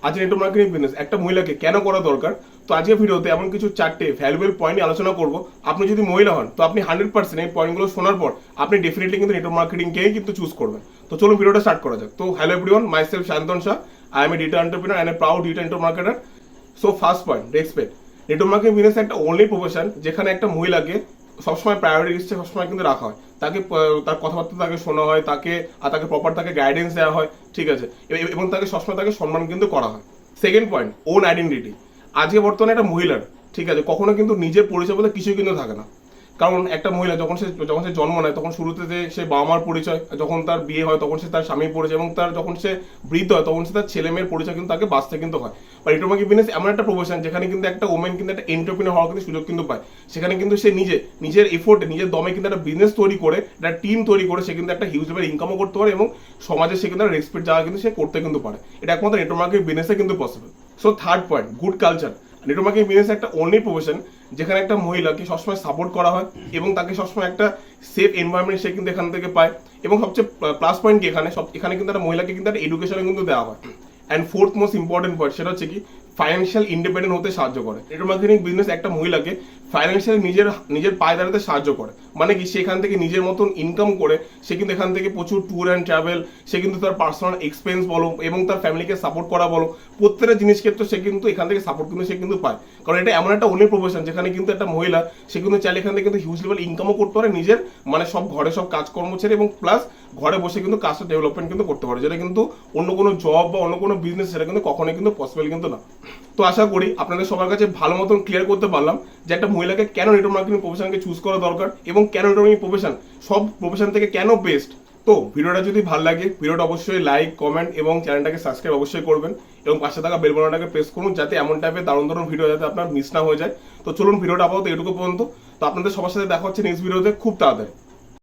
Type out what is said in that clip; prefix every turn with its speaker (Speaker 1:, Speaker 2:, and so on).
Speaker 1: আজ network marketing business একটা মহিলাকে কেন করা দরকার। তো আজকের ভিডিওতে এমন কিছু 4টে ভ্যালুয়েবল পয়েন্ট নিয়ে আলোচনা করব। আপনি যদি মহিলা হন তো আপনি 100% এই পয়েন্টগুলো শোনার পর আপনি ডেফিনেটলি কিন্তু নেটওয়ার্ক মার্কেটিংকেই কিন্তু চুজ করবেন। তো চলুন ভিডিওটা স্টার্ট করা যাক। তো hello everyone, myself Shantan Shah. I am a digital entrepreneur and a proud digital network marketer. So first point, respect. Network marketing business একটা অনলি প্রফেশন যেখানে একটা মহিলাকে সবসময় প্রায়োরিটি লিস্টে সবসময় কিন্তু রাখা হয়। তাকে তার কথাবার্তা তাকে শোনা হয়, তাকে প্রপার তাকে গাইডেন্স দেওয়া হয়, ঠিক আছে, এবং তাকে সবসময় তাকে সম্মান কিন্তু করা হয়। Second point, on identity. আজকে বর্তমানে একটা মহিলার, ঠিক আছে, কখনো কিন্তু নিজের পরিচয় বলে কিছুই কিন্তু থাকে না। কারণ একটা মহিলা যখন সে জন্ম নেয় তখন শুরুতে সে বাবা মার পরিচয়, যখন তার বিয়ে হয় তখন সে তার স্বামীর পরিচয়, এবং যখন সে বৃদ্ধ হয় তখন সে তার ছেলে মেয়ের পরিচয় কিন্তু তাকে বাঁচতে কিন্তু হয়। বা নেটওয়ার্ক মার্কেটিং বিজনেস এমন একটা প্রফেশন যেখানে কিন্তু একটা ওমেন কিন্তু একটা এন্টারপ্রেনার হওয়ার কিন্তু সুযোগ কিন্তু পায়। সেখানে কিন্তু সে নিজের এফোর্টে নিজের দমে কিন্তু একটা বিজনেস তৈরি করে, একটা টিম তৈরি করে সে কিন্তু একটা হিউজ লেভেল ইনকামও করতে পারে এবং সমাজে সে কিন্তু রেসপেক্ট জায়গা কিন্তু সে করতে কিন্তু পারে। এটা একমাত্র নেটওয়ার্ক মার্কেটিং বিজনেসে কিন্তু possible. So third point, good culture. Network marketing business একটা অনলি প্রফেশন যেখানে একটা মহিলাকে সবসময় সাপোর্ট করা হয় এবং তাকে সবসময় একটা সেফ এনভায়রনমেন্ট সে কিন্তু এখান থেকে পায়। এবং সবচেয়ে প্লাস পয়েন্ট কি, এখানে কিন্তু একটা মহিলাকে কিন্তু একটা এডুকেশন কিন্তু দেওয়া হয়। And fourth most important point, সেটা হচ্ছে কি ফাইন্যান্সিয়াল ইন্ডিপেন্ডেন্ট হতে সাহায্য করে। নেটওয়ার্ক মার্কেটিং বিজনেস একটা মহিলাকে ফাইন্যান্সিয়ালি নিজের পায়ে দাঁড়াতে সাহায্য করে। মানে কি, সেখান থেকে নিজের মতন ইনকাম করে সে কিন্তু এখান থেকে প্রচুর ট্যুর অ্যান্ড ট্রাভেল, সে কিন্তু তার পার্সোনাল এক্সপেন্স বলো এবং তার ফ্যামিলিকে সাপোর্ট করা বলো, প্রত্যেকটা জিনিস ক্ষেত্রে সে কিন্তু এখান থেকে সাপোর্ট কিন্তু সে কিন্তু পায়। কারণ এটা এমন একটা অন্য প্রফেশন যেখানে কিন্তু একটা মহিলা সে কিন্তু চাইলে এখান থেকে কিন্তু হিউজ লেভেল ইনকামও করতে পারে নিজের, মানে সব ঘরে সব কাজকর্ম ছেড়ে, এবং প্লাস ঘরে বসে কিন্তু কাজটা ডেভেলপমেন্ট কিন্তু করতে পারে, যেটা কিন্তু অন্য কোনো জব বা অন্য কোনো বিজনেস সেটা কিন্তু কখনোই কিন্তু পসিবল কিন্তু না। তো আশা করি আপনাদের সবার কাছে ভালো মতন ক্লিয়ার করতে পারলাম যে একটা মহিলাকে কেন নেটওয়ার্ক মার্কেটিং প্রফেশনকে চুজ করা দরকার এবং কেন নেটওয়ার্ক মার্কেটিং প্রফেশন সব প্রফেশন থেকে কেন বেস্ট। তো ভিডিওটা যদি ভালো লাগে ভিডিওটা অবশ্যই লাইক, কমেন্ট এবং চ্যানেলটাকে সাবস্ক্রাইব অবশ্যই করবেন এবং পাশে থাকা বেল বাটনটাকে প্রেস করুন যাতে এমন টাইপের দারুণ দারুণ ভিডিও যাতে আপনার মিস না হয়ে যায়। তো চলুন ভিডিওটা আপাতত এটুকু পর্যন্ত। তো আপনাদের সবার সাথে দেখা হচ্ছে নেক্সট ভিডিওতে খুব তাড়াতাড়ি।